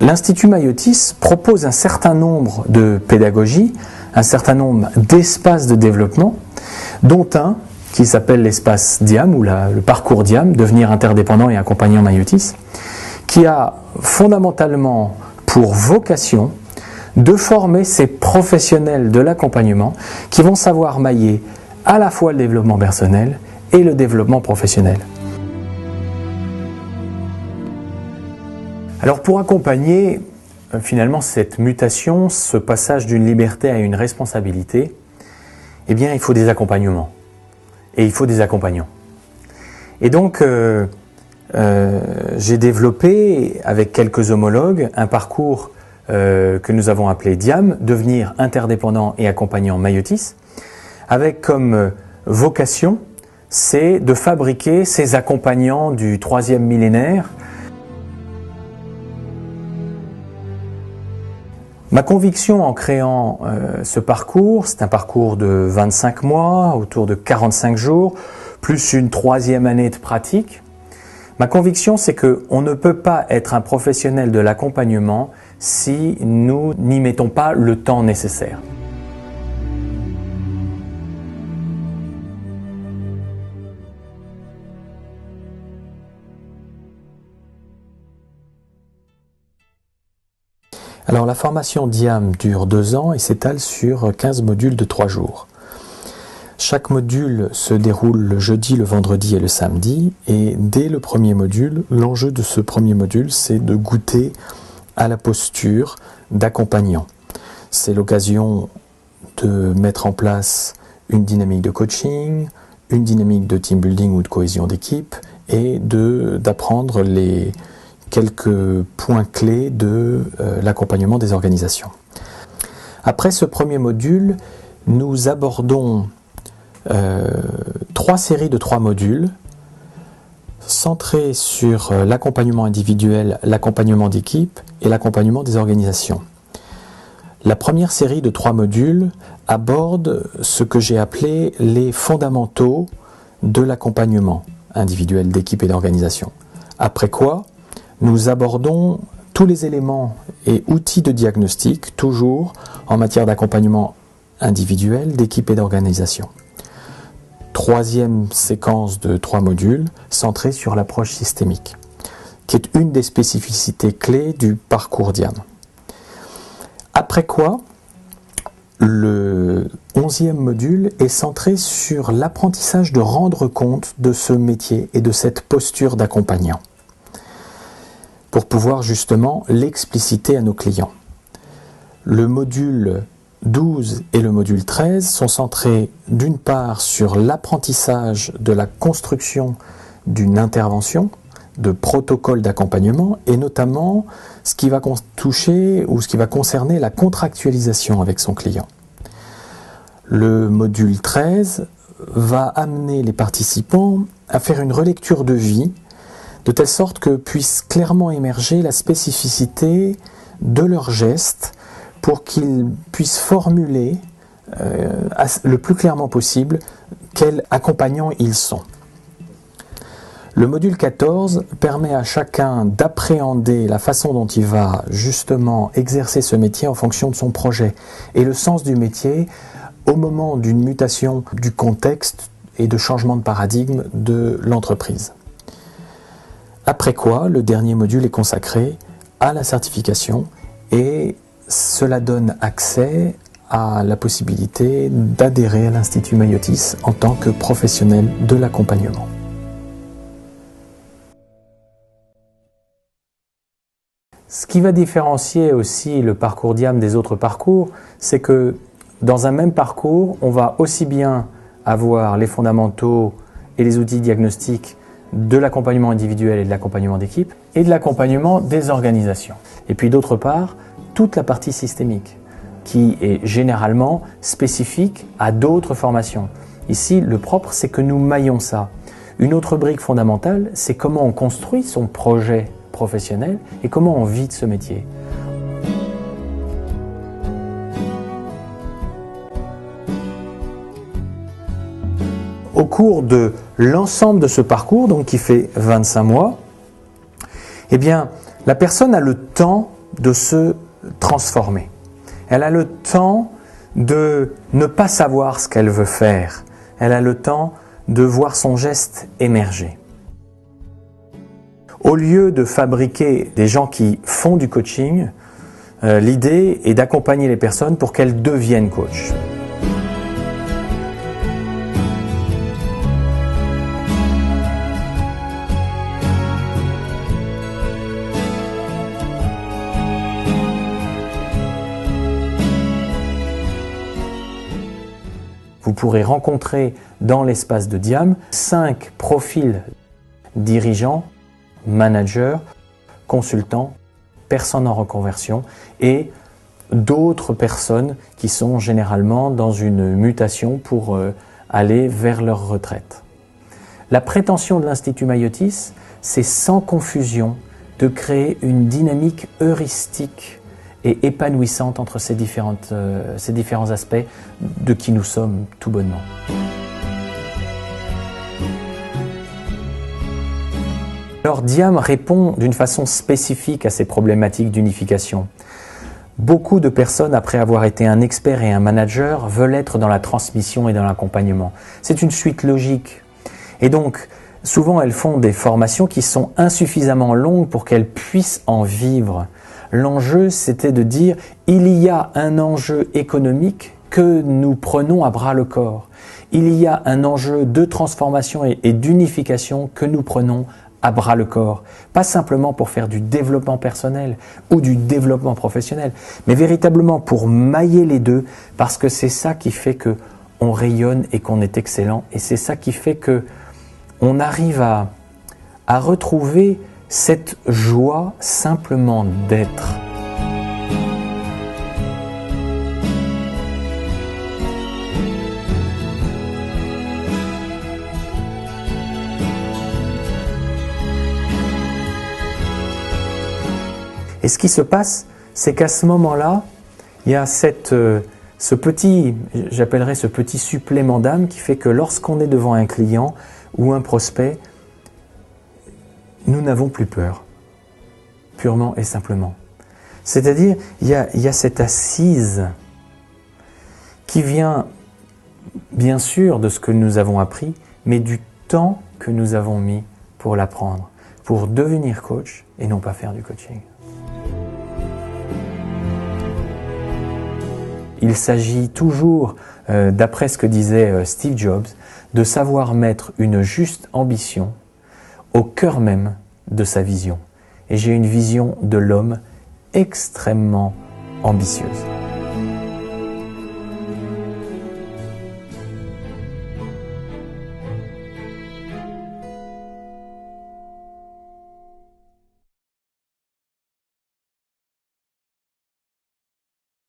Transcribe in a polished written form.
L'Institut Maïotis propose un certain nombre de pédagogies, un certain nombre d'espaces de développement, dont un qui s'appelle l'espace Diam, ou le parcours Diam, devenir interdépendant et accompagnant Maïotis, qui a fondamentalement pour vocation de former ces professionnels de l'accompagnement qui vont savoir mailler à la fois le développement personnel et le développement professionnel. Alors pour accompagner finalement cette mutation, ce passage d'une liberté à une responsabilité, eh bien il faut des accompagnements et il faut des accompagnants. Et donc j'ai développé avec quelques homologues un parcours que nous avons appelé Diam, devenir interdépendant et accompagnant Maïotis, avec comme vocation, c'est de fabriquer ces accompagnants du 3e millénaire. Ma conviction en créant ce parcours, c'est un parcours de 25 mois, autour de 45 jours, plus une 3e année de pratique. Ma conviction, c'est qu'on ne peut pas être un professionnel de l'accompagnement si nous n'y mettons pas le temps nécessaire. Alors la formation Diam dure 2 ans et s'étale sur 15 modules de 3 jours. Chaque module se déroule le jeudi, le vendredi et le samedi, et dès le premier module, l'enjeu de ce premier module, c'est de goûter à la posture d'accompagnant. C'est l'occasion de mettre en place une dynamique de coaching, une dynamique de team building ou de cohésion d'équipe, et d'apprendre les quelques points clés de l'accompagnement des organisations. Après ce premier module, nous abordons 3 séries de 3 modules centrés sur l'accompagnement individuel, l'accompagnement d'équipe et l'accompagnement des organisations. La première série de 3 modules aborde ce que j'ai appelé les fondamentaux de l'accompagnement individuel, d'équipe et d'organisation. Après quoi, nous abordons tous les éléments et outils de diagnostic, toujours en matière d'accompagnement individuel, d'équipe et d'organisation. 3e séquence de 3 modules centrée sur l'approche systémique, qui est une des spécificités clés du parcours Diam. Après quoi, le 11e module est centré sur l'apprentissage de rendre compte de ce métier et de cette posture d'accompagnant, pour pouvoir justement l'expliciter à nos clients. Le module 12 et le module 13 sont centrés d'une part sur l'apprentissage de la construction d'une intervention, de protocole d'accompagnement, et notamment ce qui va toucher ou ce qui va concerner la contractualisation avec son client. Le module 13 va amener les participants à faire une relecture de vie, de telle sorte que puisse clairement émerger la spécificité de leurs gestes pour qu'ils puissent formuler le plus clairement possible quels accompagnants ils sont. Le module 14 permet à chacun d'appréhender la façon dont il va justement exercer ce métier en fonction de son projet et le sens du métier au moment d'une mutation du contexte et de changement de paradigme de l'entreprise. Après quoi, le dernier module est consacré à la certification et cela donne accès à la possibilité d'adhérer à l'Institut Maïotis en tant que professionnel de l'accompagnement. Ce qui va différencier aussi le parcours Diam des autres parcours, c'est que dans un même parcours, on va aussi bien avoir les fondamentaux et les outils diagnostiques de l'accompagnement individuel et de l'accompagnement d'équipe, et de l'accompagnement des organisations. Et puis d'autre part, toute la partie systémique, qui est généralement spécifique à d'autres formations. Ici, le propre, c'est que nous maillons ça. Une autre brique fondamentale, c'est comment on construit son projet professionnel et comment on vit de ce métier. Au cours de l'ensemble de ce parcours, donc qui fait 25 mois, eh bien, la personne a le temps de se transformer. Elle a le temps de ne pas savoir ce qu'elle veut faire. Elle a le temps de voir son geste émerger. Au lieu de fabriquer des gens qui font du coaching, l'idée est d'accompagner les personnes pour qu'elles deviennent coach. Vous pourrez rencontrer dans l'espace de Diam 5 profils dirigeants, managers, consultants, personnes en reconversion et d'autres personnes qui sont généralement dans une mutation pour aller vers leur retraite. La prétention de l'Institut Mayotis, c'est sans confusion de créer une dynamique heuristique et épanouissante entre ces différents aspects de qui nous sommes tout bonnement. Alors Diam répond d'une façon spécifique à ces problématiques d'unification. Beaucoup de personnes, après avoir été un expert et un manager, veulent être dans la transmission et dans l'accompagnement. C'est une suite logique. Et donc, souvent elles font des formations qui sont insuffisamment longues pour qu'elles puissent en vivre. L'enjeu, c'était de dire il y a un enjeu économique que nous prenons à bras le corps. Il y a un enjeu de transformation et d'unification que nous prenons à bras le corps. Pas simplement pour faire du développement personnel ou du développement professionnel, mais véritablement pour mailler les deux, parce que c'est ça qui fait que on rayonne et qu'on est excellent, et c'est ça qui fait que on arrive à retrouver cette joie simplement d'être. Et ce qui se passe, c'est qu'à ce moment-là, il y a ce petit, j'appellerais ce petit supplément d'âme qui fait que lorsqu'on est devant un client ou un prospect, nous n'avons plus peur, purement et simplement. C'est-à-dire, il y a cette assise qui vient, bien sûr, de ce que nous avons appris, mais du temps que nous avons mis pour l'apprendre, pour devenir coach et non pas faire du coaching. Il s'agit toujours, d'après ce que disait Steve Jobs, de savoir mettre une juste ambition au cœur même de sa vision. Et j'ai une vision de l'homme extrêmement ambitieuse.